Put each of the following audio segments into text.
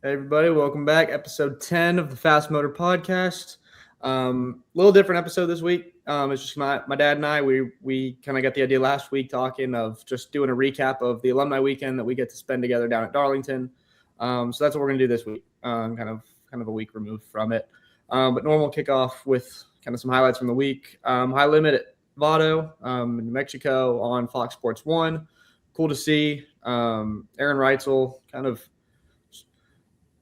Hey everybody, welcome back. Episode 10 of the Fast Motor Podcast. Little different episode this week. It's just my dad and I. We kind of got the idea last week talking of just doing a recap of the Alumni Weekend that we get to spend together down at Darlington. So that's what we're gonna do this week. Kind of a week removed from it. But normal kickoff with kind of some highlights from the week. High limit at Vado in New Mexico on Fox Sports 1. Cool to see. Aaron Reitzel kind of,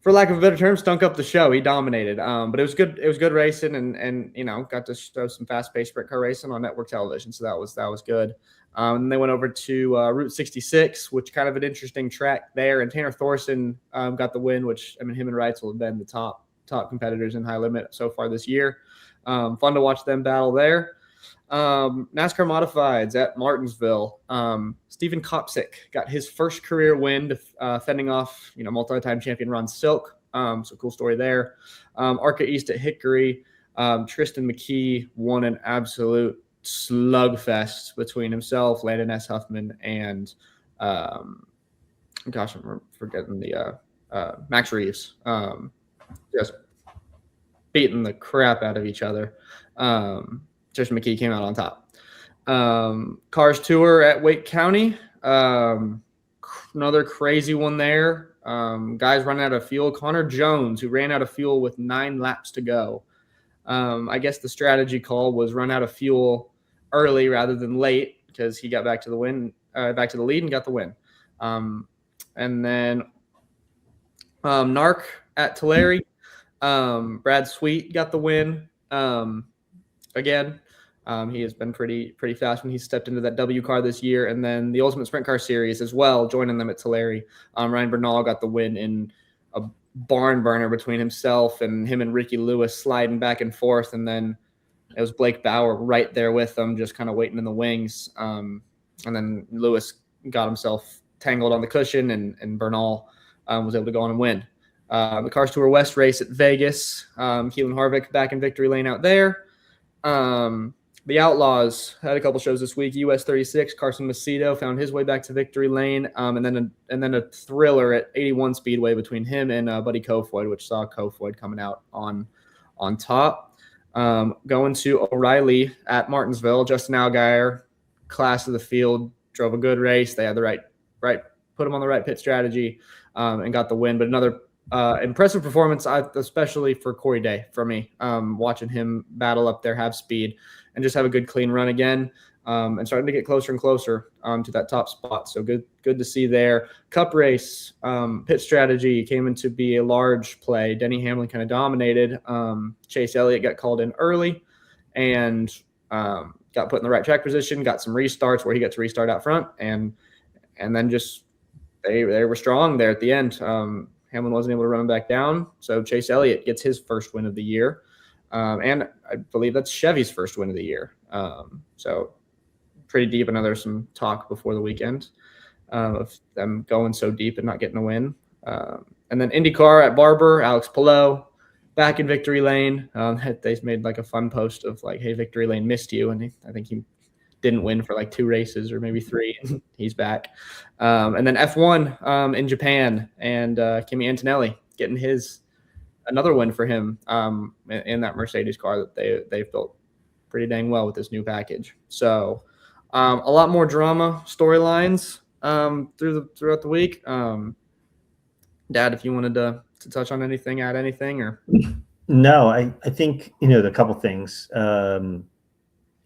for lack of a better term, stunk up the show. He dominated, but it was good. It was good racing, and got to show some fast-paced sprint car racing on network television. So that was good. And they went over to Route 66, which kind of an interesting track there. And Tanner Thorson got the win, which him and Reitzel have been the top competitors in high limit so far this year. Fun to watch them battle there. NASCAR Modifieds at Martinsville. Steven Kopsick got his first career win, fending off multi-time champion Ron Silk. So cool story there. Arca East at Hickory. Tristan McKee won an absolute slugfest between himself, Landon S. Huffman, and I'm forgetting the Max Reeves. Just beating the crap out of each other. Tristan McKee came out on top. Cars Tour at Wake County. Another crazy one there. Guys running out of fuel. Connor Jones, who ran out of fuel with 9 laps to go. I guess the strategy call was run out of fuel early rather than late because he got back to the lead and got the win. And then NARC at Tulare. Brad Sweet got the win. Again, he has been pretty fast when he stepped into that W car this year. And then the Ultimate Sprint Car Series as well, joining them at Tulare. Ryan Bernal got the win in a barn burner between himself and him and Ricky Lewis sliding back and forth. And then it was Blake Bauer right there with them, just kind of waiting in the wings. And then Lewis got himself tangled on the cushion, and Bernal was able to go on and win. The Cars Tour West race at Vegas. Keelan Harvick back in victory lane out there. The Outlaws had a couple shows this week. US 36, Carson Macedo found his way back to victory lane, and then a thriller at 81 Speedway between him and Buddy Kofoid, which saw Kofoid coming out on top. Going to O'Reilly at Martinsville, Justin Allgaier, class of the field, drove a good race. They had the right put him on the right pit strategy, and got the win. But another impressive performance, especially for Corey Day, for me, watching him battle up there, have speed, and just have a good clean run again, and starting to get closer and closer to that top spot. So good to see there. Cup race, pit strategy came in to be a large play. Denny Hamlin kind of dominated. Chase Elliott got called in early and got put in the right track position, got some restarts where he got to restart out front, and then just they were strong there at the end. Hamlin wasn't able to run him back down, so Chase Elliott gets his first win of the year. And I believe that's Chevy's first win of the year. So pretty deep. I know there's some talk before the weekend of them going so deep and not getting a win. And then IndyCar at Barber, Alex Palou back in victory lane. They made like a fun post of like, hey, victory lane missed you. And I think he didn't win for like 2 races or maybe 3. He's back. And then F1 in Japan, and Kimi Antonelli getting another win for him in that Mercedes car that they've built pretty dang well with this new package. So a lot more drama storylines throughout the week. Dad, if you wanted to touch on anything, add anything, or no, I think a couple things.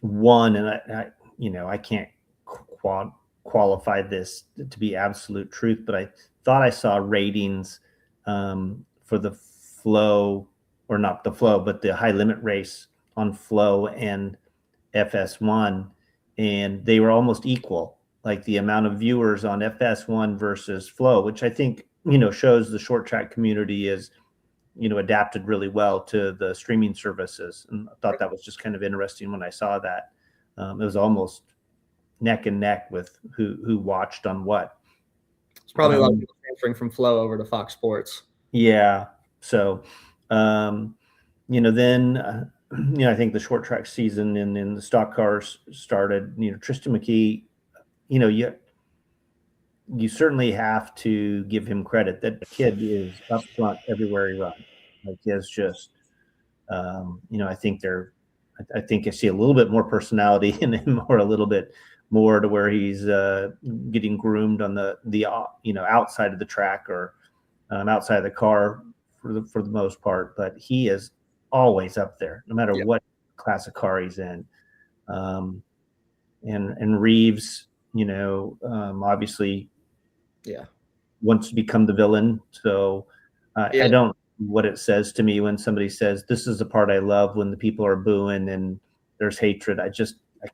One, and I can't qualify this to be absolute truth, but I thought I saw ratings for the Flow, or not the Flow, but the high limit race on Flow and FS1, and they were almost equal, like the amount of viewers on FS1 versus Flow, which I think shows the short track community is adapted really well to the streaming services. And I thought that was just kind of interesting when I saw that. It was almost neck and neck with who watched on what. It's probably a lot of people transferring from Flow over to Fox Sports. Yeah. So, then, I think the short track season and the stock cars started. Tristan McKee, you certainly have to give him credit. That kid is up front everywhere he runs. Like he has just, I think I think I see a little bit more personality in him, or a little bit more to where he's getting groomed on the outside of the track, or outside of the car for the most part. But he is always up there, no matter Yeah. what class of car he's in. And Reeves, obviously, Yeah. wants to become the villain. So I don't what it says to me when somebody says, "This is the part I love," when the people are booing and there's hatred. I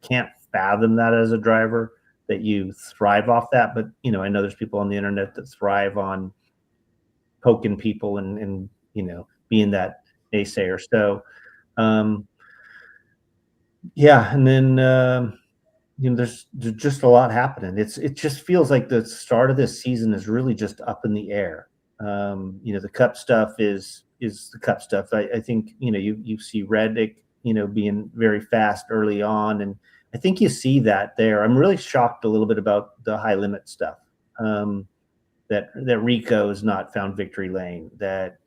can't fathom that as a driver, that you thrive off that. But I know there's people on the internet that thrive on poking people and being that naysayer. So yeah, and then there's just a lot happening. It just feels like the start of this season is really just up in the air. The cup stuff is the cup stuff. I think you see Reddick being very fast early on, and I think you see that there. I'm really shocked a little bit about the high limit stuff. That Rico has not found victory lane. That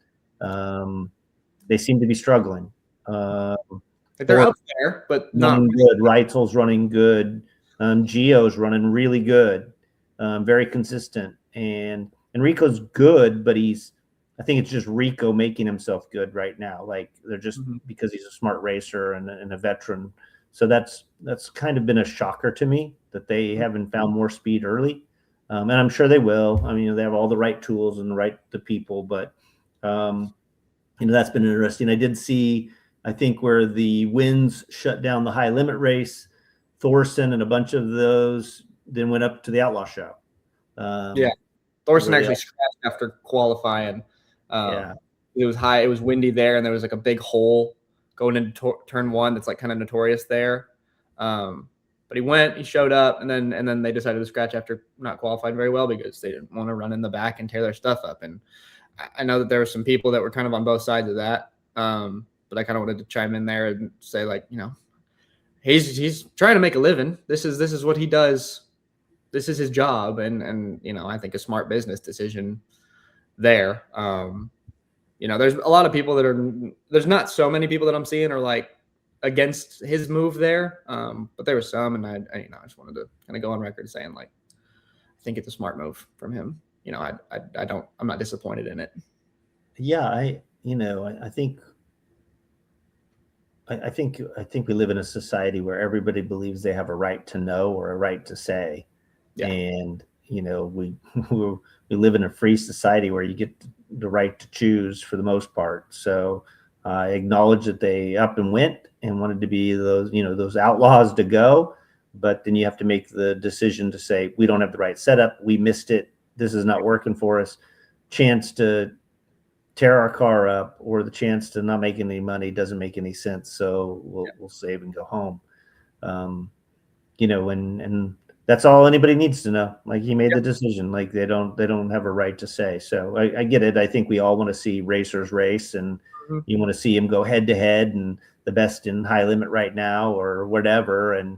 they seem to be struggling. They're up there, but not running good. Reitzel's running good. Gio's running really good, very consistent. And Rico's good, but I think it's just Rico making himself good right now. Like they're just because he's a smart racer and a veteran. So that's kind of been a shocker to me that they haven't found more speed early. And I'm sure they will. I mean, they have all the right tools and the people, but that's been interesting. I did see, I think, where the winds shut down the high limit race, Thorson and a bunch of those then went up to the Outlaw Show. Thorson actually scratched after qualifying. It was high. It was windy there, and there was like a big hole going into turn one that's like kind of notorious there. But he showed up, and then they decided to scratch after not qualifying very well because they didn't want to run in the back and tear their stuff up. And I know that there were some people that were kind of on both sides of that. But I kind of wanted to chime in there and say, like, he's trying to make a living. This is what he does. This is his job. And I think a smart business decision there. There's a lot of people there's not so many people that I'm seeing are like against his move there. But there were some, and I just wanted to kind of go on record saying, like, I think it's a smart move from him. I'm not disappointed in it. Yeah. I think we live in a society where everybody believes they have a right to know or a right to say. Yeah. And, we live in a free society where you get the right to choose for the most part. So I acknowledge that they up and went and wanted to be those outlaws to go. But then you have to make the decision to say, we don't have the right setup. We missed it. This is not working for us. Chance to tear our car up or the chance to not make any money doesn't make any sense. So we'll save and go home. And that's all anybody needs to know. Like, he made the decision. Like, they don't have a right to say. So I get it. I think we all want to see racers race, and you want to see them go head to head and the best in high limit right now or whatever. And,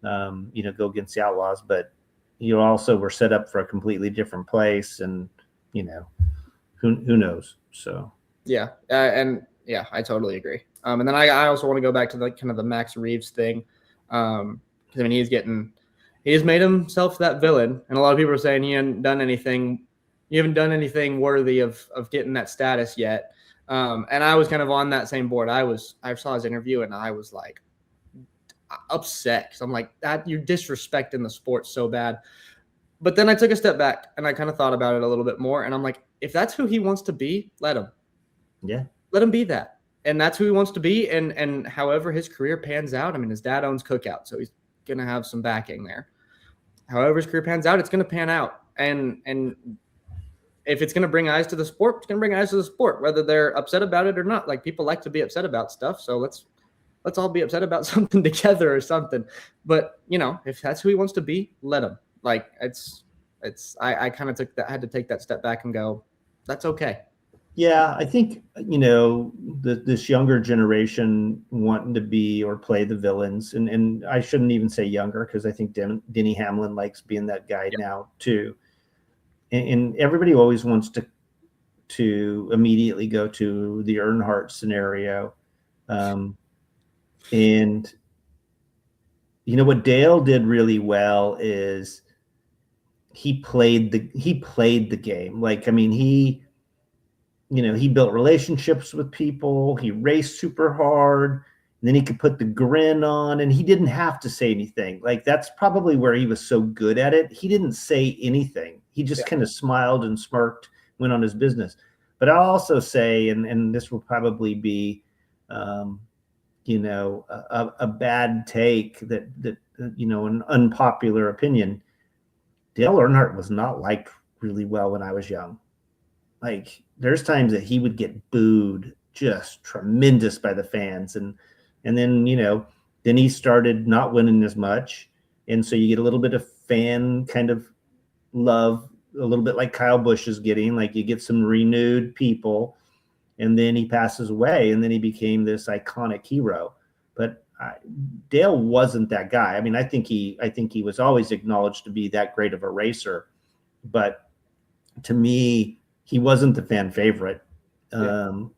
go against the Outlaws, but you also were set up for a completely different place, and, who knows? So I totally agree. And then I also want to go back to the kind of the Max Reeves thing. He has made himself that villain, and a lot of people are saying you haven't done anything worthy of getting that status yet. And I was kind of on that same board. I saw his interview, and I was like upset because I'm like, that you're disrespecting the sport so bad. But then I took a step back and I kind of thought about it a little bit more, and I'm like, if that's who he wants to be, let him. Yeah. Let him be that. And that's who he wants to be. And however his career pans out, I mean, his dad owns Cookout, so he's going to have some backing there. However his career pans out, it's going to pan out. And if it's going to bring eyes to the sport, it's going to bring eyes to the sport, whether they're upset about it or not. Like, people like to be upset about stuff, so let's all be upset about something together or something. But, if that's who he wants to be, let him. Like, I kind of had to take that step back and go, that's okay. Yeah, I think, this younger generation wanting to be or play the villains, and I shouldn't even say younger, because I think Denny Hamlin likes being that guy now too. and everybody always wants to immediately go to the Earnhardt scenario. And what Dale did really well is he played the game. Like, I mean, he built relationships with people. He raced super hard. And then he could put the grin on, and he didn't have to say anything. Like, that's probably where he was so good at it. He didn't say anything. He just kind of smiled and smirked, went on his business. But I'll also say, and this will probably be, a bad take that an unpopular opinion. Dale Earnhardt was not liked really well when I was young. Like, there's times that he would get booed just tremendous by the fans. And then, then he started not winning as much. And so you get a little bit of fan kind of love, a little bit like Kyle Busch is getting, like you get some renewed people, and then he passes away, and then he became this iconic hero. But Dale wasn't that guy. I mean, I think he was always acknowledged to be that great of a racer, but to me, he wasn't the fan favorite. Terry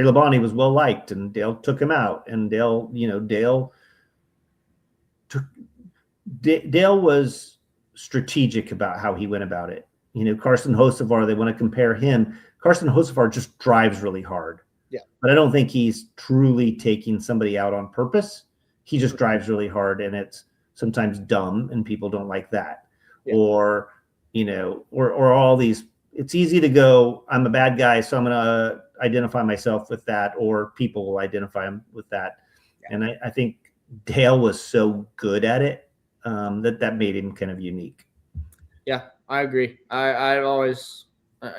Labonte was well liked, and Dale took him out. And Dale was strategic about how he went about it. Carson Hocevar, they want to compare him. Carson Hocevar just drives really hard. Yeah. But I don't think he's truly taking somebody out on purpose. He just drives really hard, and it's sometimes dumb, and people don't like that. Yeah. Or all these, it's easy to go, I'm a bad guy, so I'm going to identify myself with that, or people will identify him with that. Yeah. And I think Dale was so good at it that made him kind of unique. Yeah, I agree. I've always,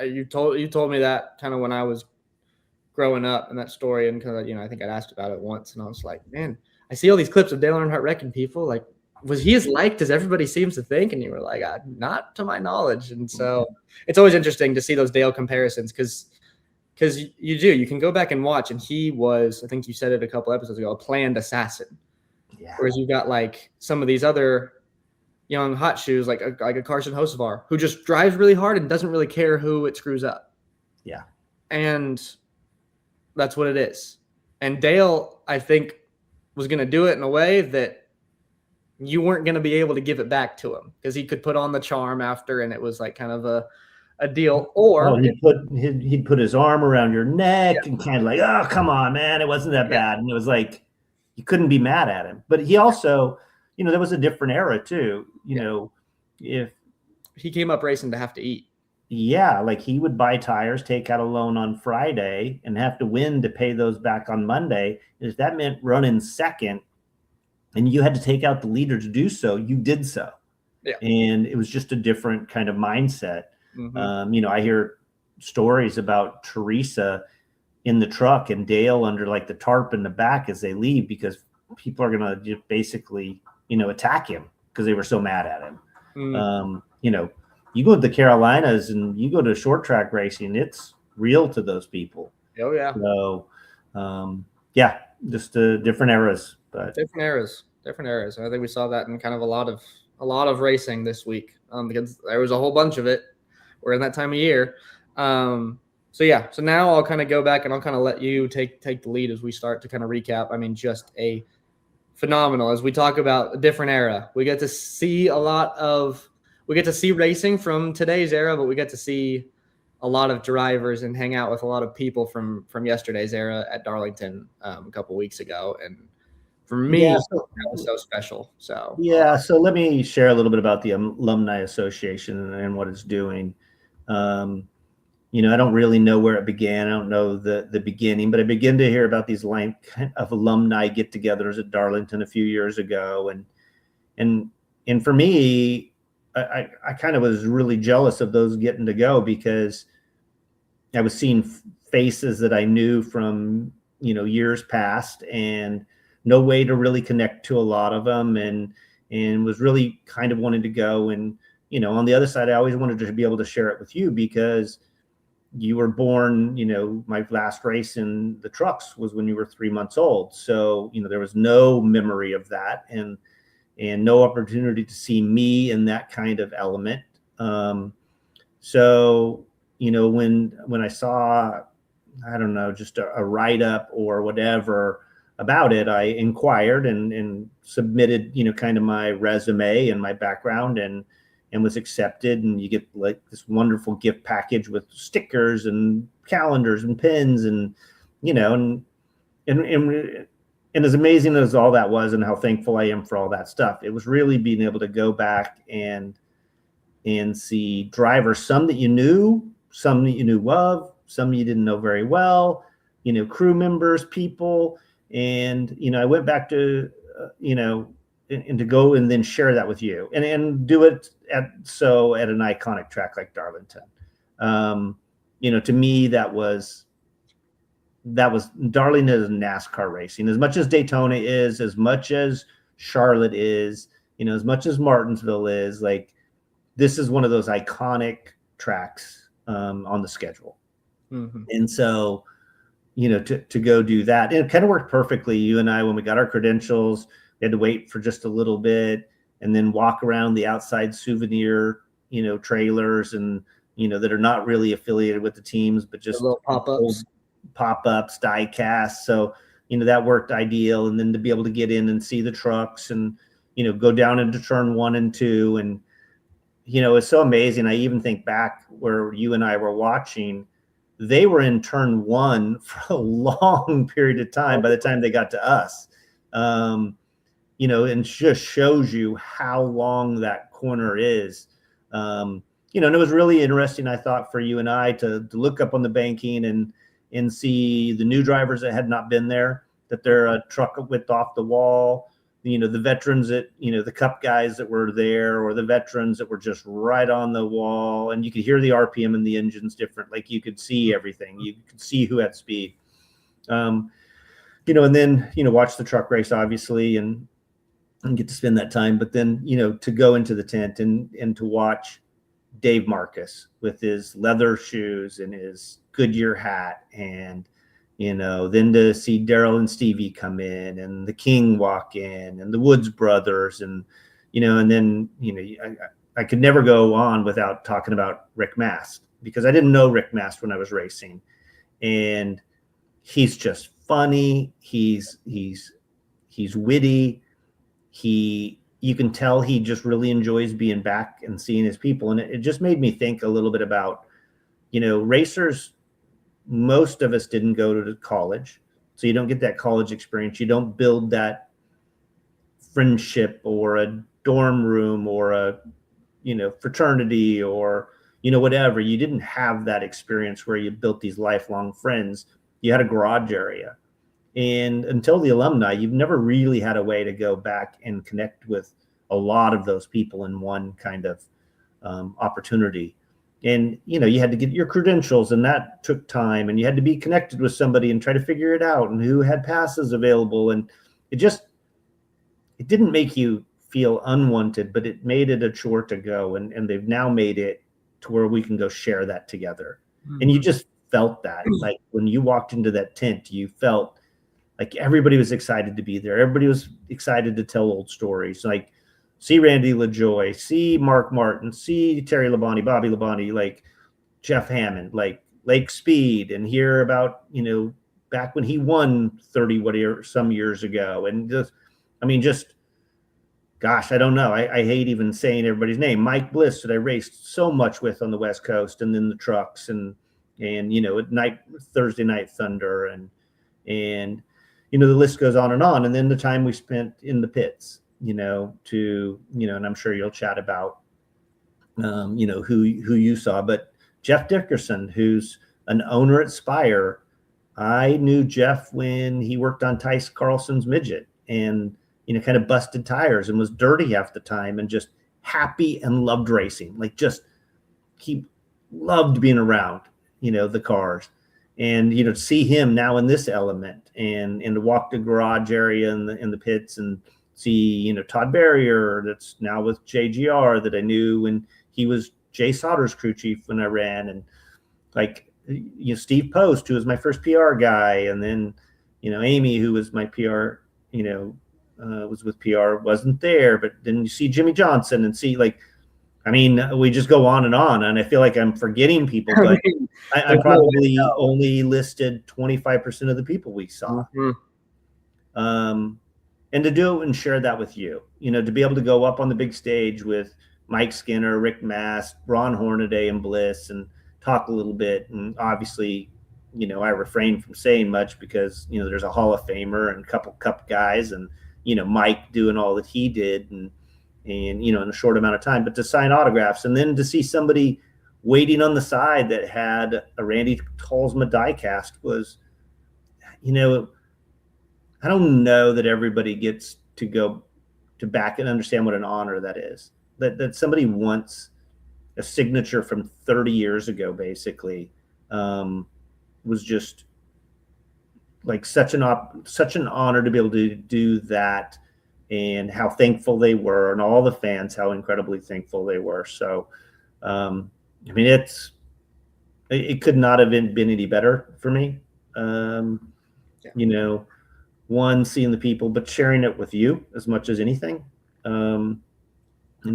you told me that kind of when I was growing up in that story, and kind of, I think I'd asked about it once, and I was like, man, I see all these clips of Dale Earnhardt wrecking people. Like, was he as liked as everybody seems to think? And you were like, not to my knowledge. And so it's always interesting to see those Dale comparisons, because you can go back and watch, and he was, I think you said it a couple episodes ago, a planned assassin. Yeah. Whereas you've got like some of these other young hot shoes, like a Carson Hocevar, who just drives really hard and doesn't really care who it screws up. Yeah. And that's what it is. And Dale, I think, was going to do it in a way that you weren't going to be able to give it back to him, because he could put on the charm after, and it was like kind of a deal. Or he'd put his arm around your neck and kind of like, oh, come on, man, it wasn't that bad. And it was like, you couldn't be mad at him. But he also, there was a different era too. If he came up racing to have to eat. Yeah, like he would buy tires, take out a loan on Friday, and have to win to pay those back on Monday. And if that meant running second, and you had to take out the leader to do so, you did so. Yeah. And it was just a different kind of mindset. Mm-hmm. I hear stories about Teresa in the truck and Dale under like the tarp in the back as they leave, because people are going to just basically, attack him because they were so mad at him. Mm. You go to the Carolinas and you go to short track racing, it's real to those people. Oh yeah. So, just different eras, but different eras. And I think we saw that in kind of a lot of racing this week, because there was a whole bunch of it. We're in that time of year. So now I'll kind of go back and I'll kind of let you take the lead as we start to kind of recap. I mean, just a phenomenal, as we talk about a different era. We get to see racing from today's era, but we get to see a lot of drivers and hang out with a lot of people from yesterday's era at Darlington a couple weeks ago. And for me, that was so special. So so let me share a little bit about the Alumni Association and what it's doing. I don't really know where it began. I don't know the beginning, but I began to hear about these line of alumni get-togethers at Darlington a few years ago, and for me, I kind of was really jealous of those getting to go, because I was seeing faces that I knew from years past, and no way to really connect to a lot of them, and was really kind of wanting to go. And on the other side, I always wanted to be able to share it with you, because you were born, my last race in the trucks was when you were 3 months old. So, there was no memory of that, and no opportunity to see me in that kind of element. So, when I saw, I don't know, just a write-up or whatever about it, I inquired and submitted, kind of my resume and my background, and was accepted. And you get like this wonderful gift package with stickers and calendars and pins, and, and as amazing as all that was, and how thankful I am for all that stuff, it was really being able to go back and see drivers, some that you knew, some that you knew of, some you didn't know very well, crew members, people. And, I went back to, and to go and then share that with you, and do it at an iconic track like Darlington. To me, that was Darlington is NASCAR racing. As much as Daytona is, as much as Charlotte is, as much as Martinsville is, like, this is one of those iconic tracks on the schedule. Mm-hmm. And so, to go do that, and it kind of worked perfectly. You and I, when we got our credentials, we had to wait for just a little bit and then walk around the outside souvenir, trailers, and, that are not really affiliated with the teams, but just little pop-ups, die casts. So, that worked ideal. And then to be able to get in and see the trucks and, go down into turn 1 and 2. And, it's so amazing. I even think back where you and I were watching, they were in turn 1 for a long period of time by the time they got to us. And just shows you how long that corner is. And it was really interesting, I thought, for you and I to look up on the banking and see the new drivers that had not been there, that they're a truck width off the wall. The veterans that, the cup guys that were there, or the veterans that were just right on the wall, and you could hear the RPM and the engines different. Like, you could see everything. You could see who had speed. And then, watch the truck race, obviously, and get to spend that time. But then, to go into the tent and to watch Dave Marcus with his leather shoes and his Goodyear hat, and, then to see Daryl and Stevie come in, and the King walk in, and the Woods brothers, and, and then, I could never go on without talking about Rick Mast, because I didn't know Rick Mast when I was racing. And he's just funny. He's witty. You can tell he just really enjoys being back and seeing his people. And it just made me think a little bit about, racers. Most of us didn't go to college, so you don't get that college experience. You don't build that friendship or a dorm room or a, fraternity or, whatever. You didn't have that experience where you built these lifelong friends. You had a garage area. And until the alumni, you've never really had a way to go back and connect with a lot of those people in one kind of opportunity. And, you had to get your credentials, and that took time, and you had to be connected with somebody and try to figure it out, and who had passes available. And it didn't make you feel unwanted, but it made it a chore to go. And they've now made it to where we can go share that together. Mm-hmm. And you just felt that, like, when you walked into that tent, you felt like everybody was excited to be there. Everybody was excited to tell old stories. Like, see Randy LaJoy, see Mark Martin, see Terry Labonte, Bobby Labonte, like Jeff Hammond, like Lake Speed, and hear about, back when he won 30 some years ago. And just, gosh, I don't know. I hate even saying everybody's name. Mike Bliss, that I raced so much with on the West Coast, and then the trucks, and at night, Thursday Night Thunder, and the list goes on. And then the time we spent in the pits, and I'm sure you'll chat about, who you saw, but Jeff Dickerson, who's an owner at Spire. I knew Jeff when he worked on Tice Carlson's midget, and, kind of busted tires and was dirty half the time, and just happy and loved racing. Like, just he loved being around, the cars. And, to see him now in this element, and to walk the garage area in the pits, and see, Todd Barrier, that's now with JGR, that I knew when he was Jay Sauter's crew chief when I ran, and like, Steve Post, who was my first PR guy, and then, Amy, who was my PR, was with PR, wasn't there, but then you see Jimmy Johnson, and see, like, I mean, we just go on, and I feel like I'm forgetting people, I but mean, I there's no way probably to only listed 25% of the people we saw. know. Mhm. Um, and to do it and share that with you, to be able to go up on the big stage with Mike Skinner, Rick Mast, Ron Hornaday, and Bliss, and talk a little bit. And obviously, I refrain from saying much because there's a Hall of Famer and a couple Cup guys, and Mike doing all that he did, and in a short amount of time. But to sign autographs, and then to see somebody waiting on the side that had a Randy Tolsma diecast was, I don't know that everybody gets to go to back and understand what an honor that is. That somebody wants a signature from 30 years ago, basically, was just like such an honor to be able to do that, and how thankful they were, and all the fans how incredibly thankful they were. So, I mean, it could not have been any better for me. Yeah. One, seeing the people, but sharing it with you as much as anything, and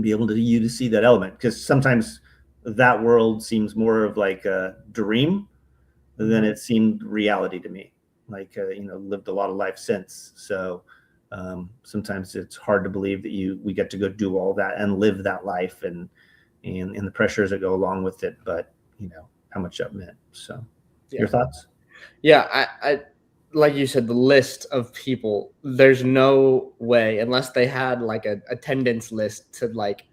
be able to see that element, because sometimes that world seems more of like a dream than it seemed reality to me. Like, lived a lot of life since. So sometimes it's hard to believe that we get to go do all that and live that life, and the pressures that go along with it. But how much that meant. So, your thoughts? Yeah, I like you said, the list of people, there's no way, unless they had like a attendance list, to like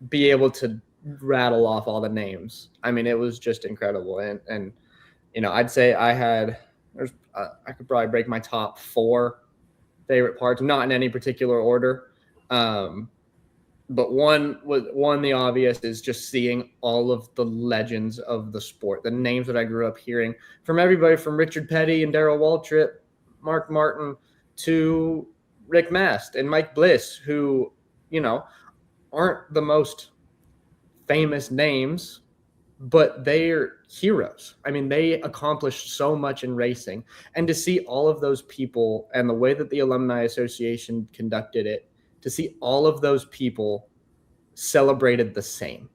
be able to rattle off all the names. I mean, it was just incredible. And I'd say I could probably break my top 4 favorite parts, not in any particular order. But the obvious is just seeing all of the legends of the sport, the names that I grew up hearing from everybody from Richard Petty and Darrell Waltrip, Mark Martin, to Rick Mast and Mike Bliss, who, aren't the most famous names, but they're heroes. I mean, they accomplished so much in racing. And to see all of those people and the way that the Alumni Association conducted it, to see all of those people celebrated the same,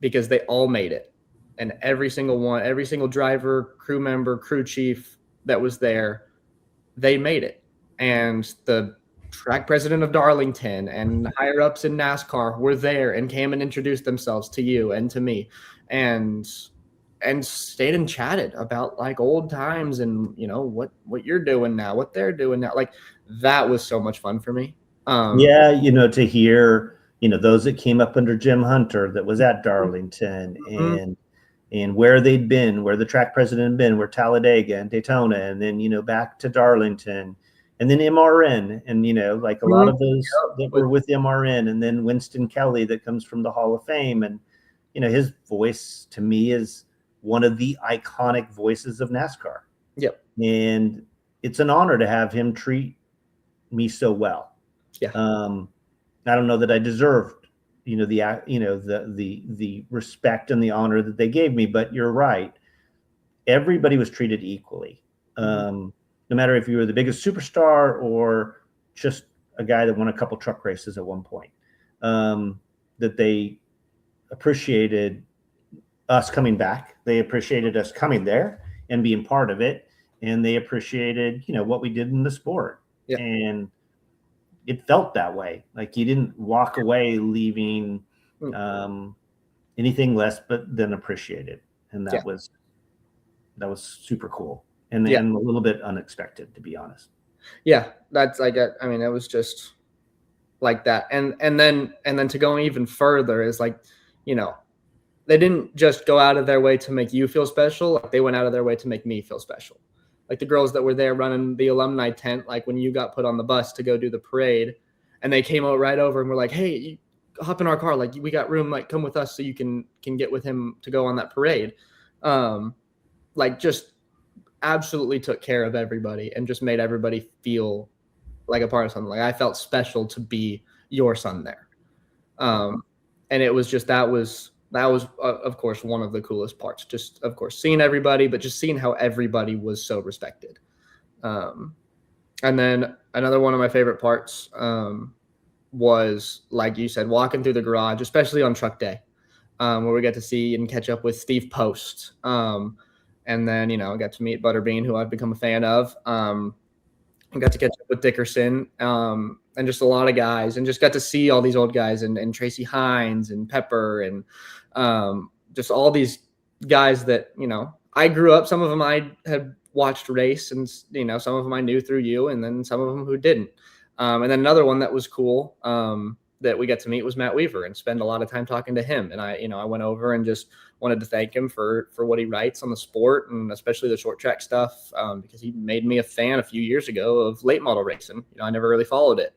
because they all made it. And every single driver, crew member, crew chief that was there, they made it. And the track president of Darlington and higher ups in NASCAR were there and came and introduced themselves to you and to me, and stayed and chatted about like old times, and what you're doing now, what they're doing now. Like, that was so much fun for me. Yeah, to hear, those that came up under Jim Hunter that was at Darlington, and where they'd been, where the track president had been, where Talladega and Daytona, and then, back to Darlington, and then MRN, and, like a lot of those that were with MRN, and then Winston Kelly that comes from the Hall of Fame. And, his voice to me is one of the iconic voices of NASCAR. Yep. And it's an honor to have him treat me so well. Yeah. I don't know that I deserved, the respect and the honor that they gave me, but you're right. Everybody was treated equally. No matter if you were the biggest superstar or just a guy that won a couple truck races at one point, that they appreciated us coming back. They appreciated us coming there and being part of it. And they appreciated, what we did in the sport. Yeah. And it felt that way. Like, you didn't walk away leaving anything less but than appreciated. And that was super cool. And a little bit unexpected, to be honest. Yeah, that's like I mean, it was just like that. And then to go even further is like, they didn't just go out of their way to make you feel special. Like, they went out of their way to make me feel special. Like, the girls that were there running the alumni tent, like when you got put on the bus to go do the parade, and they came out right over and were like, "Hey, you hop in our car. Like, we got room. Like, come with us so you can get with him to go on that parade." Like, just absolutely took care of everybody and just made everybody feel like a part of something. Like, I felt special to be your son there. And it was just, that was of course one of the coolest parts. Just, of course, seeing everybody, but just seeing how everybody was so respected. And then another one of my favorite parts, was, like you said, walking through the garage, especially on truck day, where we got to see and catch up with Steve Post. And then, I got to meet Butterbean, who I've become a fan of. I got to catch up with Dickerson, and just a lot of guys, and just got to see all these old guys, and Tracy Hines and Pepper, and just all these guys that, I grew up. Some of them I had watched race, and, some of them I knew through you, and then some of them who didn't. And then another one that was cool, that we got to meet was Matt Weaver, and spend a lot of time talking to him. And I went over and just wanted to thank him for what he writes on the sport, and especially the short track stuff, because he made me a fan a few years ago of late model racing. I never really followed it,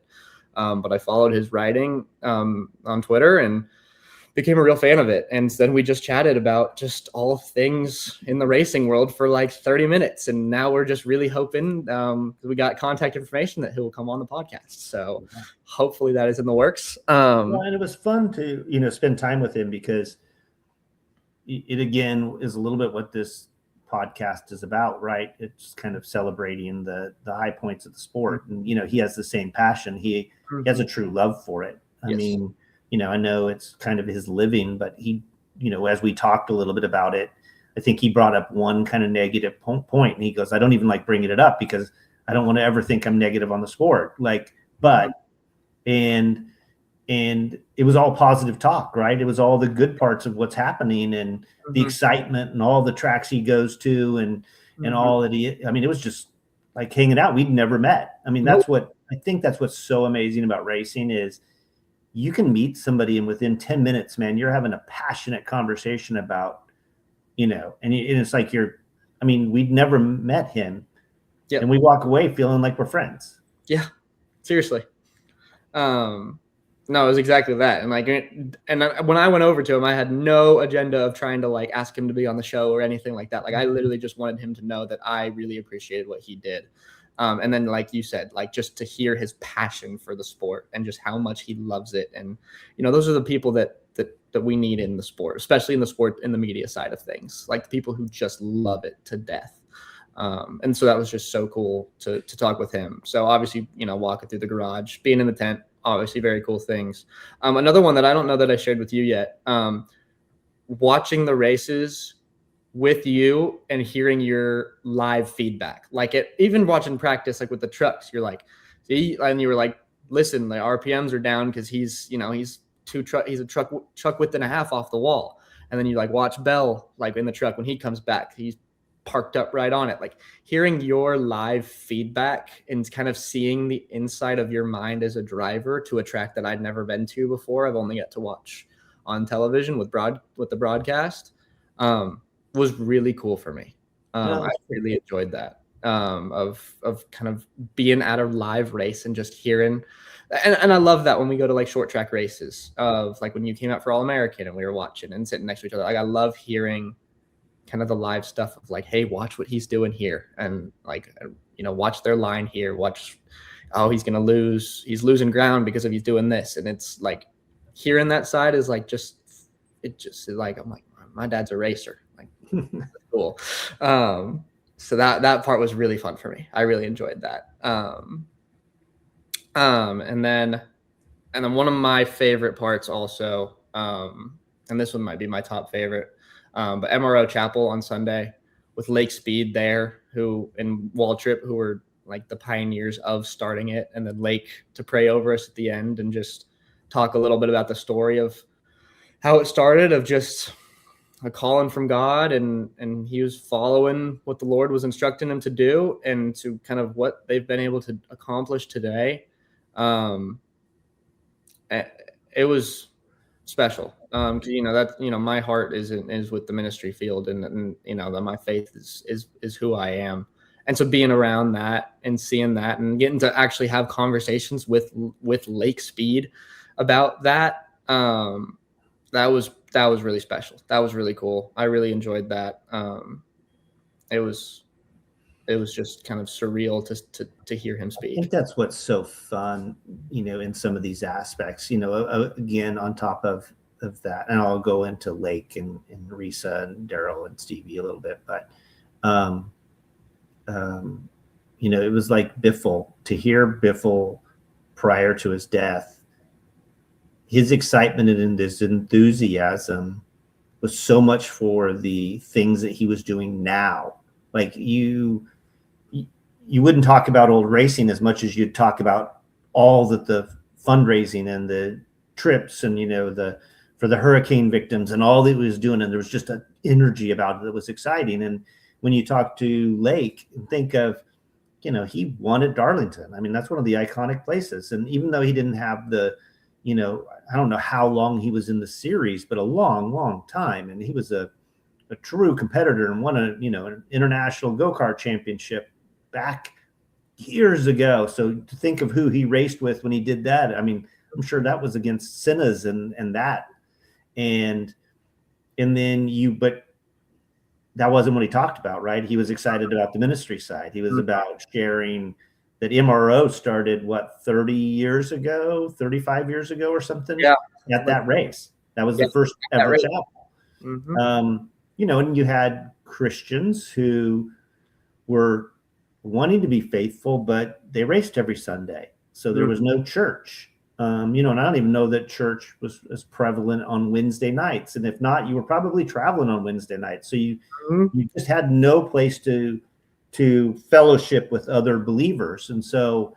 but I followed his writing on Twitter and became a real fan of it. And then we just chatted about just all things in the racing world for like 30 minutes. And now we're just really hoping, we got contact information that he'll come on the podcast. So hopefully that is in the works. And it was fun to, spend time with him, because it again is a little bit what this podcast is about, right? It's kind of celebrating the high points of the sport. And, he has the same passion. He has a true love for it. I mean, I know it's kind of his living, but he, as we talked a little bit about it, I think he brought up one kind of negative point, and he goes, I don't even like bringing it up because I don't want to ever think I'm negative on the sport. And it was all positive talk, right? It was all the good parts of what's happening, and the excitement, and all the tracks he goes to, and all that it was just like hanging out. We'd never met. I mean, that's what's so amazing about racing is you can meet somebody, and within 10 minutes, man, you're having a passionate conversation about, and it's like we'd never met him. And we walk away feeling like we're friends. Yeah, seriously. No, it was exactly that. And when I went over to him, I had no agenda of trying to like ask him to be on the show or anything like that. Like, I literally just wanted him to know that I really appreciated what he did. And then, like you said, like just to hear his passion for the sport and just how much he loves it. And, those are the people that we need in the sport, especially in the sport, in the media side of things, like the people who just love it to death. And so that was just so cool to talk with him. So obviously, walking through the garage, being in the tent, obviously very cool things. Another one that I don't know that I shared with you yet, watching the races with you and hearing your live feedback, like even watching practice, like with the trucks, you're like, see, and you were like, listen, the RPMs are down because he's a truck width and a half off the wall. And then you like watch Bell, like in the truck, when he comes back, he's parked up right on it. Like hearing your live feedback and kind of seeing the inside of your mind as a driver to a track that I'd never been to before. I've only got to watch on television with the broadcast. Was really cool for me. I really enjoyed that, of kind of being at a live race and just hearing, and I love that when we go to like short track races, of like when you came out for All American and we were watching and sitting next to each other. Like I love hearing kind of the live stuff of like, hey, watch what he's doing here, and like, watch their line here, watch, he's gonna lose, he's losing ground because of he's doing this. And it's like hearing that side is like it just like, I'm like, my dad's a racer. Like, that's cool. So that part was really fun for me. I really enjoyed that. And then one of my favorite parts also, and this one might be my top favorite, but MRO Chapel on Sunday with Lake Speed there, and Waltrip, who were like the pioneers of starting it, and then Lake to pray over us at the end and just talk a little bit about the story of how it started, of just a calling from God, and he was following what the Lord was instructing him to do, and to kind of what they've been able to accomplish today. It was special. Cause my heart is with the ministry field, and that my faith is who I am. And so being around that and seeing that and getting to actually have conversations with Lake Speed about that, that was really special. That was really cool. I really enjoyed that. It was just kind of surreal to hear him speak. I think that's what's so fun, in some of these aspects, again, on top of that, and I'll go into Lake and Risa and Daryl and Stevie a little bit, but, it was like Biffle, to hear Biffle prior to his death, his excitement and his enthusiasm was so much for the things that he was doing now. Like you wouldn't talk about old racing as much as you'd talk about all the fundraising and the trips and, for the hurricane victims and all that he was doing. And there was just an energy about it that was exciting. And when you talk to Lake and think of, he won at Darlington. I mean, that's one of the iconic places. And even though he didn't have the, I don't know how long he was in the series, but a long, long time. And he was a true competitor and won an international go-kart championship back years ago. So to think of who he raced with when he did that, I mean, I'm sure that was against Senna's and that. And then but that wasn't what he talked about, right? He was excited about the ministry side. He was about sharing that MRO started, 30 years ago, 35 years ago or something? Yeah. At that race. That was the first ever chapel. And you had Christians who were wanting to be faithful, but they raced every Sunday. So there was no church. And I don't even know that church was as prevalent on Wednesday nights. And if not, you were probably traveling on Wednesday nights. So you just had no place to fellowship with other believers. And so,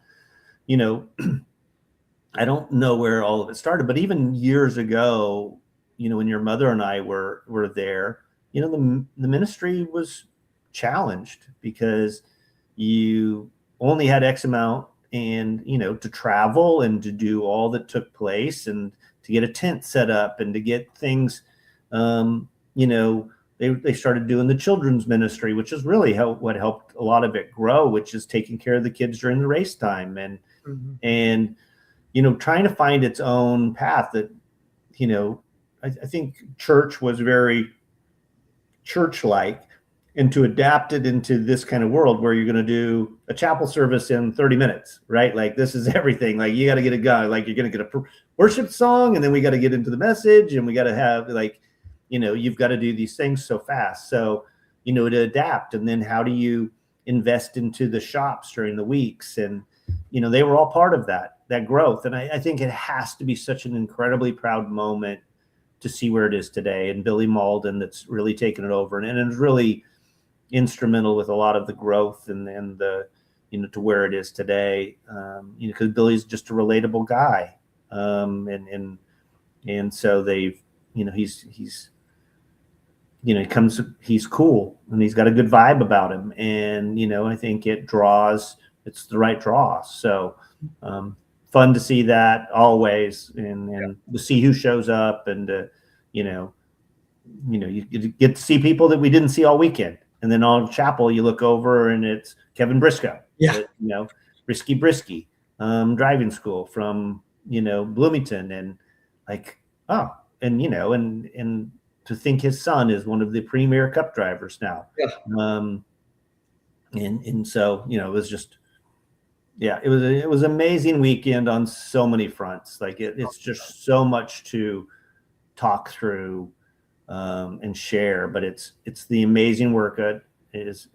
I don't know where all of it started, but even years ago, when your mother and I were there, the ministry was challenged because you only had X amount and, to travel and to do all that took place and to get a tent set up and to get things, they started doing the children's ministry, which is really what helped a lot of it grow, which is taking care of the kids during the race time and trying to find its own path that, I think church was very church-like, and to adapt it into this kind of world where you're going to do a chapel service in 30 minutes, right? Like this is everything. Like you got to get a guy, like you're going to get a worship song and then we got to get into the message and we got to have you've got to do these things so fast. So, to adapt. And then how do you invest into the shops during the weeks? And, they were all part of that growth. And I think it has to be such an incredibly proud moment to see where it is today. And Billy Malden that's really taken it over and it's really instrumental with a lot of the growth and the, to where it is today. Because Billy's just a relatable guy. And so they've, he's cool and he's got a good vibe about him. And, I think it's the right draw. So, fun to see that always and to see who shows up and, you get to see people that we didn't see all weekend. And then on chapel, you look over and it's Kevin Briscoe, Brisky, driving school from, Bloomington and and to think his son is one of the premier cup drivers now. And so, it was just, it was an amazing weekend on so many fronts. Like it's just so much to talk through and share, but it's the amazing work that is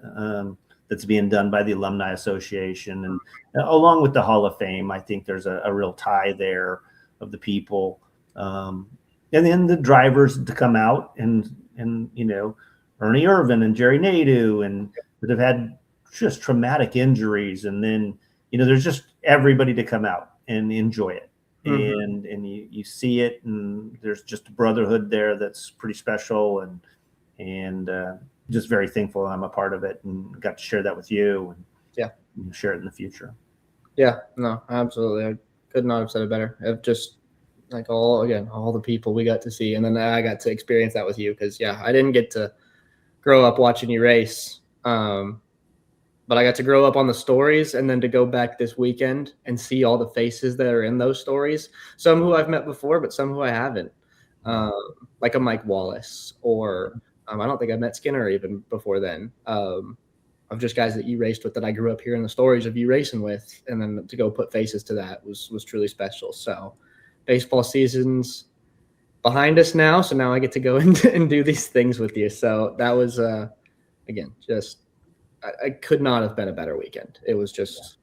that's being done by the Alumni Association and along with the Hall of Fame. I think there's a real tie there of the people. And then the drivers to come out and Ernie Irvin and Jerry Nadeau and that have had just traumatic injuries. And then, there's just everybody to come out and enjoy it. And you see it and there's just a brotherhood there that's pretty special and just very thankful I'm a part of it and got to share that with you and share it in the future. Yeah, no, absolutely. I could not have said it better. I've just all the people we got to see. And then I got to experience that with you because, I didn't get to grow up watching you race. But I got to grow up on the stories and then to go back this weekend and see all the faces that are in those stories. Some who I've met before, but some who I haven't. Like a Mike Wallace or I don't think I met Skinner even before then. Of just guys that you raced with that I grew up hearing the stories of you racing with. And then to go put faces to that was truly special. So baseball season's behind us now. So now I get to go and do these things with you. So that was, again, just, I could not have been a better weekend. It was just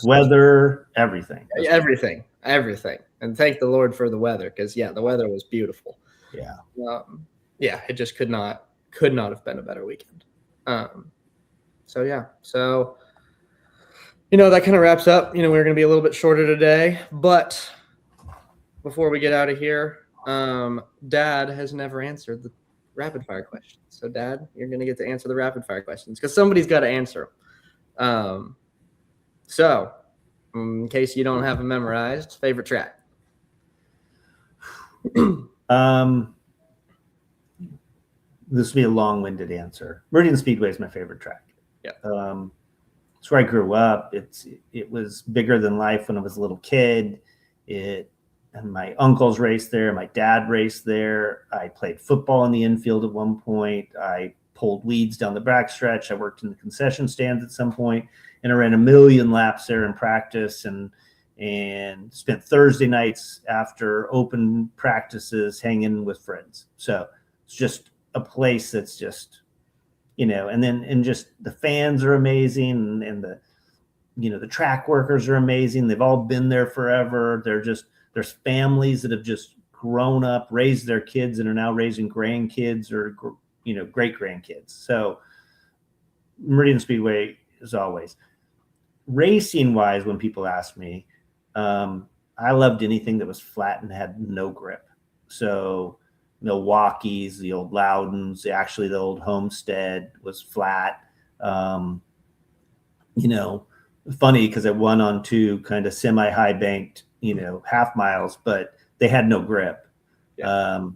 weather, everything. Everything. And thank the Lord for the weather, because the weather was beautiful. Yeah. It just could not have been a better weekend. So that kind of wraps up. We're going to be a little bit shorter today, but before we get out of here, Dad has never answered the rapid fire questions. So Dad, you're going to get to answer the rapid fire questions because somebody's got to answer them. So in case you don't have them memorized, favorite track? This will be a long-winded answer. Meridian Speedway is my favorite track. Yeah. It's where I grew up. It was bigger than life when I was a little kid. And my uncles raced there. My dad raced there. I played football in the infield at one point. I pulled weeds down the backstretch. I worked in the concession stands at some point, and I ran a million laps there in practice and spent Thursday nights after open practices hanging with friends. So it's just a place that's just, and just the fans are amazing, and the track workers are amazing. They've all been there forever. There's families that have just grown up, raised their kids, and are now raising grandkids or great grandkids. So Meridian Speedway is always. Racing wise, when people ask me, I loved anything that was flat and had no grip. So Milwaukee's, the old Loudons, actually the old Homestead was flat. Funny because I won on two kind of semi-high banked, half miles, but they had no grip. Yeah.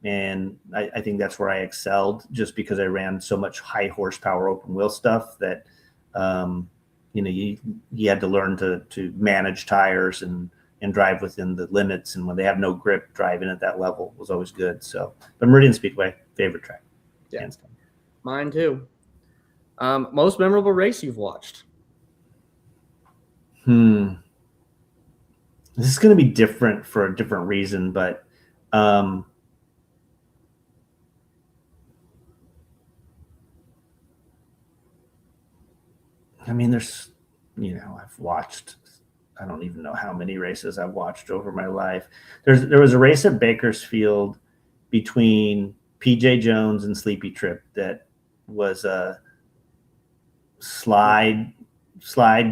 And I think that's where I excelled, just because I ran so much high horsepower open wheel stuff that, you had to learn to manage tires and drive within the limits. And when they have no grip, driving at that level was always good. So, but Meridian Speedway, favorite track. Yeah. Mine too. Most memorable race you've watched? This is going to be different for a different reason, but there's, I've watched, I don't even know how many races I've watched over my life. There was a race at Bakersfield between PJ Jones and Sleepy Trip that was a slide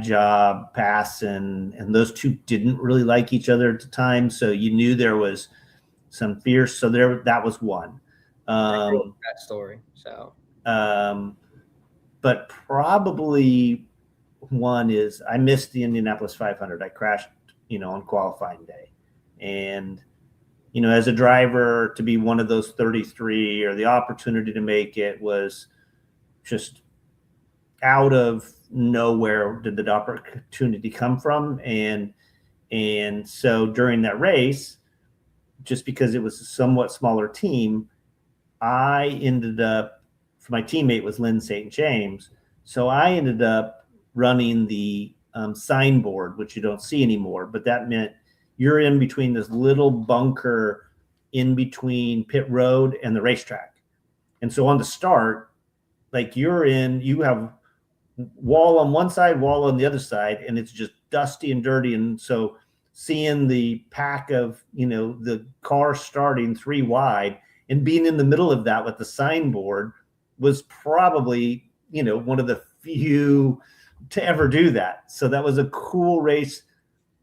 job pass, and those two didn't really like each other at the time, so you knew there was some fierce. So that was one. That story. So but probably one is I missed the Indianapolis 500. I crashed on qualifying day, and as a driver, to be one of those 33 or the opportunity to make it was just out of nowhere did the opportunity come from. And so during that race, just because it was a somewhat smaller team, I ended up, my teammate was Lynn St. James. So I ended up running the signboard, which you don't see anymore, but that meant you're in between this little bunker in between pit road and the racetrack. And so on the start, like you have wall on one side, wall on the other side, and it's just dusty and dirty. And so seeing the pack of, the car starting 3 wide and being in the middle of that with the signboard was probably, one of the few to ever do that. So that was a cool race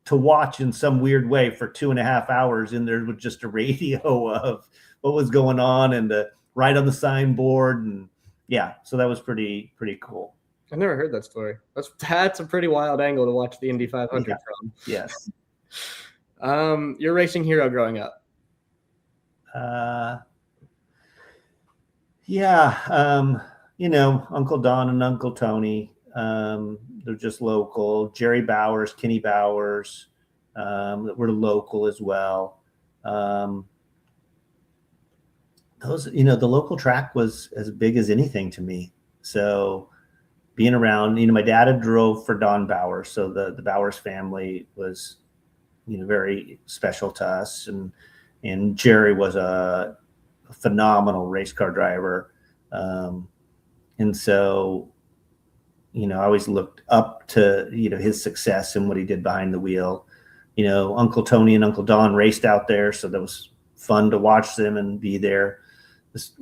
to watch in some weird way for 2.5 hours in there with just a radio of what was going on and right on the signboard. And yeah, so that was pretty cool. I've never heard that story. That's a pretty wild angle to watch the Indy 500 from. Yes. Your racing hero growing up? Uncle Don and Uncle Tony. They're just local. Jerry Bowers, Kenny Bowers, that were local as well. Those, the local track was as big as anything to me. So being around, my dad had drove for Don Bowers. So the Bowers family was, very special to us. And Jerry was a phenomenal race car driver. And so, I always looked up to, his success and what he did behind the wheel. Uncle Tony and Uncle Don raced out there, so that was fun to watch them and be there.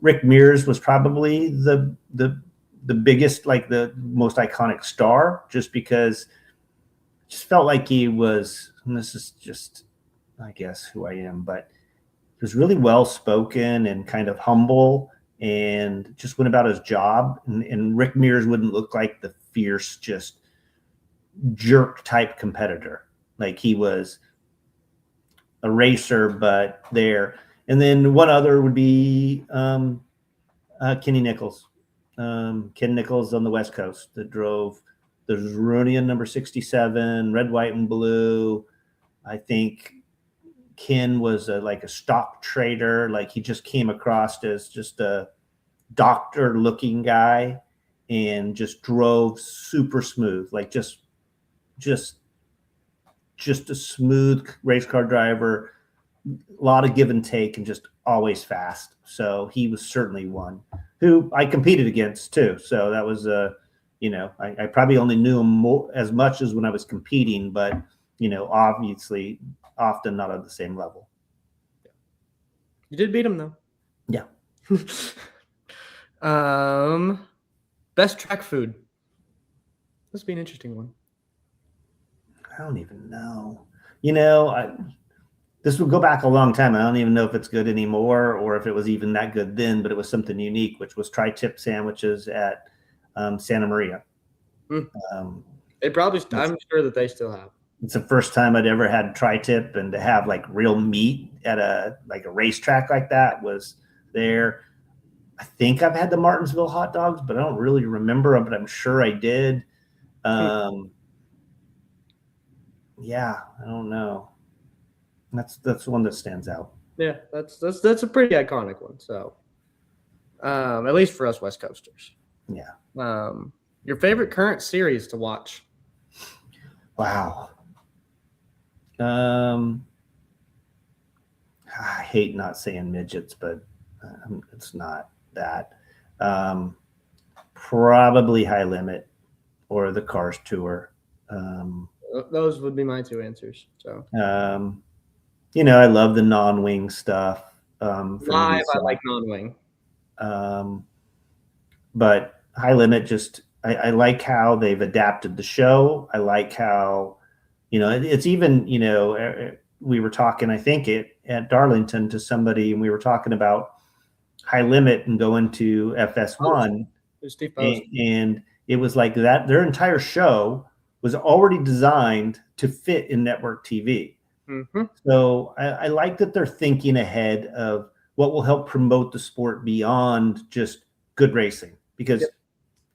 Rick Mears was probably the biggest, like the most iconic star, just because it just felt like he was, and this is just, I guess, who I am, but he was really well spoken and kind of humble and just went about his job. And Rick Mears wouldn't look like the fierce, just jerk type competitor. Like he was a racer, but there. And then one other would be Kenny Nichols. Ken Nichols on the West Coast that drove the Zerunian number 67, red, white, and blue. I think Ken was like a stock trader. Like he just came across as just a doctor looking guy and just drove super smooth, like just a smooth race car driver, a lot of give and take, and just always fast. So he was certainly one who I competed against too. So that was I probably only knew him as much as when I was competing, but obviously often not at the same level. You did beat him though. Yeah. Best track food. This would be an interesting one. I don't even know. This would go back a long time. I don't even know if it's good anymore or if it was even that good then, but it was something unique, which was tri-tip sandwiches at Santa Maria. They probably, I'm sure that they still have. It's the first time I'd ever had tri-tip, and to have like real meat at a racetrack like that was there. I think I've had the Martinsville hot dogs, but I don't really remember them, but I'm sure I did. Yeah, I don't know. That's one that stands out. Yeah, that's a pretty iconic one. So, at least for us West Coasters. Yeah. Your favorite current series to watch? Wow. I hate not saying midgets, but it's not that. Probably High Limit or the Cars Tour. Those would be my two answers. So. I love the non-wing stuff. Live, I like non-wing. But High Limit, just I like how they've adapted the show. I like how, it's even, we were talking, I think at Darlington to somebody, and we were talking about High Limit and going to FS1, and it was like that. Their entire show was already designed to fit in network TV. Mm-hmm. So I like that they're thinking ahead of what will help promote the sport beyond just good racing, because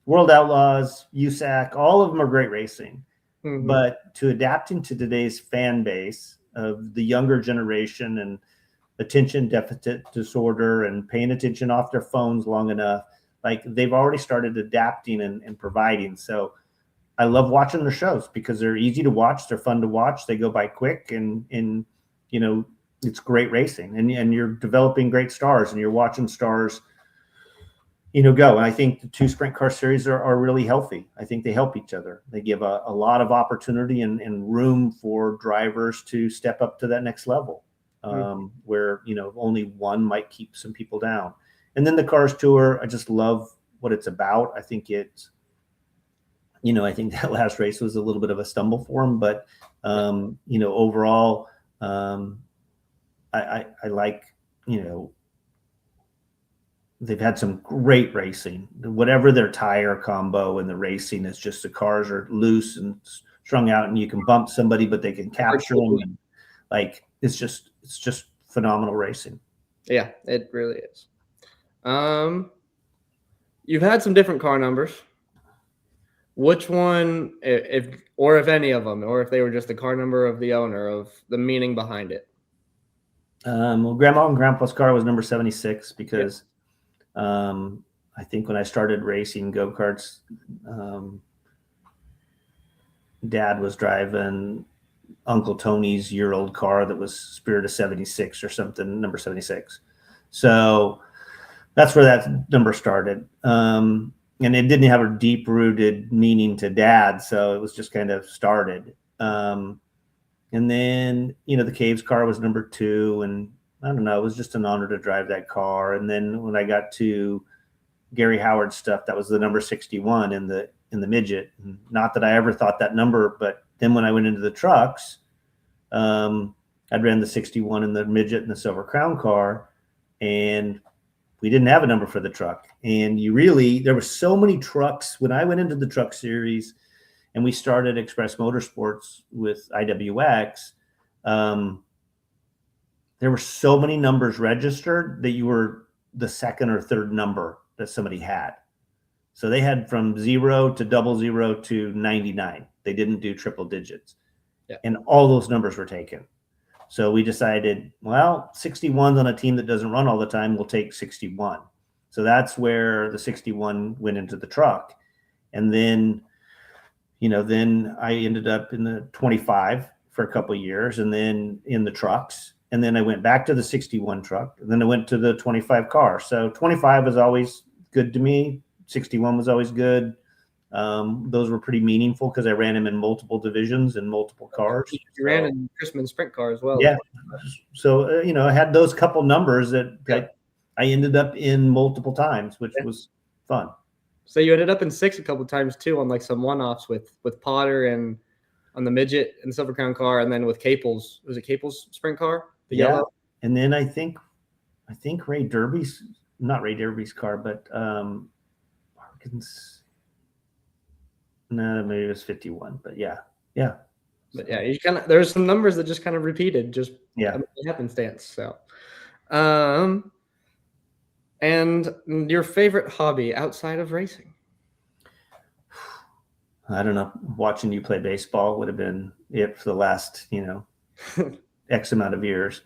World Outlaws, USAC, all of them are great racing. Mm-hmm. But to adapting to today's fan base of the younger generation and attention deficit disorder and paying attention off their phones long enough, like they've already started adapting and providing. So I love watching their shows because they're easy to watch. They're fun to watch. They go by quick, and it's great racing, and you're developing great stars, and you're watching stars, go. And I think the two sprint car series are really healthy. I think they help each other. They give a lot of opportunity and room for drivers to step up to that next level, where, only one might keep some people down. And then the Cars Tour, I just love what it's about. I think it's, I think that last race was a little bit of a stumble for him, but, overall, I like, they've had some great racing. Whatever their tire combo and the racing is, just the cars are loose and strung out, and you can bump somebody, but they can capture them. And, like, it's just phenomenal racing. Yeah, it really is. You've had some different car numbers. Which one, if any of them, or if they were just the car number of the owner, of the meaning behind it? Well, Grandma and Grandpa's car was number 76 because I think when I started racing go-karts, Dad was driving Uncle Tony's year-old car that was Spirit of 76 or something, number 76. So that's where that number started. And it didn't have a deep-rooted meaning to Dad, so it was just kind of started. And And then, the Caves car was number 2. And I don't know, it was just an honor to drive that car. And then when I got to Gary Howard's stuff, that was the number 61 in the midget. And not that I ever thought that number, but then when I went into the trucks, I'd ran the 61 in the midget and the Silver Crown car, and we didn't have a number for the truck. And there were so many trucks when I went into the truck series and we started Express Motorsports with IWX. There were so many numbers registered that you were the second or third number that somebody had. So they had from 0 to 00 to 99. They didn't do triple digits. Yeah. And all those numbers were taken. So we decided, well, 61's on a team that doesn't run all the time, we'll take 61. So that's where the 61 went into the truck. And then, then I ended up in the 25 for a couple of years, and then in the trucks. And then I went back to the 61 truck, and then I went to the 25 car. So 25 was always good to me. 61 was always good. Those were pretty meaningful because I ran them in multiple divisions and multiple cars. You ran in Chrisman sprint car as well. Yeah. So, I had those couple numbers that I ended up in multiple times, which was fun. So you ended up in 6 a couple of times too, on like some one-offs with Potter and on the midget and the Silver Crown car, and then with Caples. Was it Caples sprint car? The yellow. And then I think Ray Derby's, not Ray Derby's car, but Harkins. No, maybe it was 51, but yeah. But yeah, there's some numbers that just kind of repeated, just happenstance. So, and your favorite hobby outside of racing? I don't know. Watching you play baseball would have been it for the last, X amount of years.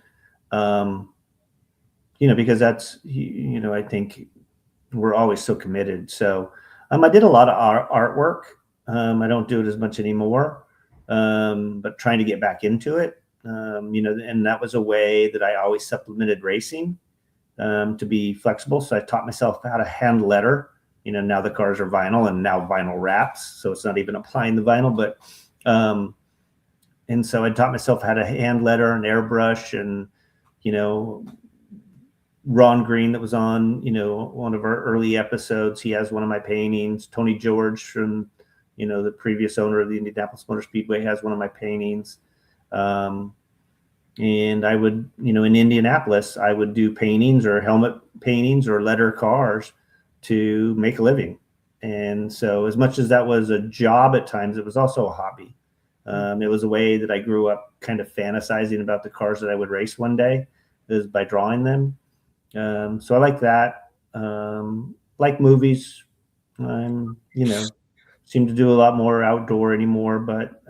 Because that's, I think we're always so committed. So, I did a lot of artwork. I don't do it as much anymore, but trying to get back into it, and that was a way that I always supplemented racing to be flexible. So I taught myself how to hand letter. Now the cars are vinyl and now vinyl wraps, so it's not even applying the vinyl, but and so I taught myself how to hand letter and airbrush, and Ron Green, that was on one of our early episodes, he has one of my paintings. Tony George from the previous owner of the Indianapolis Motor Speedway has one of my paintings. And I would, in Indianapolis, I would do paintings or helmet paintings or letter cars to make a living. And so as much as that was a job at times, it was also a hobby. It was a way that I grew up kind of fantasizing about the cars that I would race one day, is by drawing them. So I like that. Like movies. Seem to do a lot more outdoor anymore, but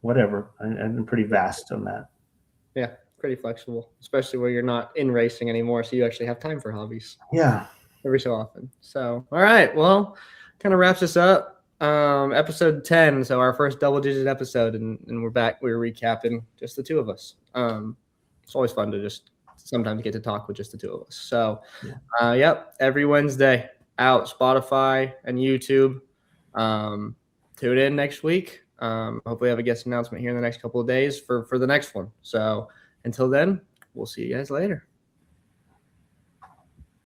whatever. I'm pretty vast on that. Yeah, pretty flexible, especially where you're not in racing anymore, so you actually have time for hobbies. Yeah, every so often. So, all right, well, kind of wraps us up. Episode 10, so our first double-digit episode, and we're back. We're recapping just the two of us. It's always fun to just sometimes get to talk with just the two of us. So, every Wednesday out, Spotify and YouTube. Tune in next week. Hopefully I have a guest announcement here in the next couple of days for the next one. So until then, we'll see you guys later.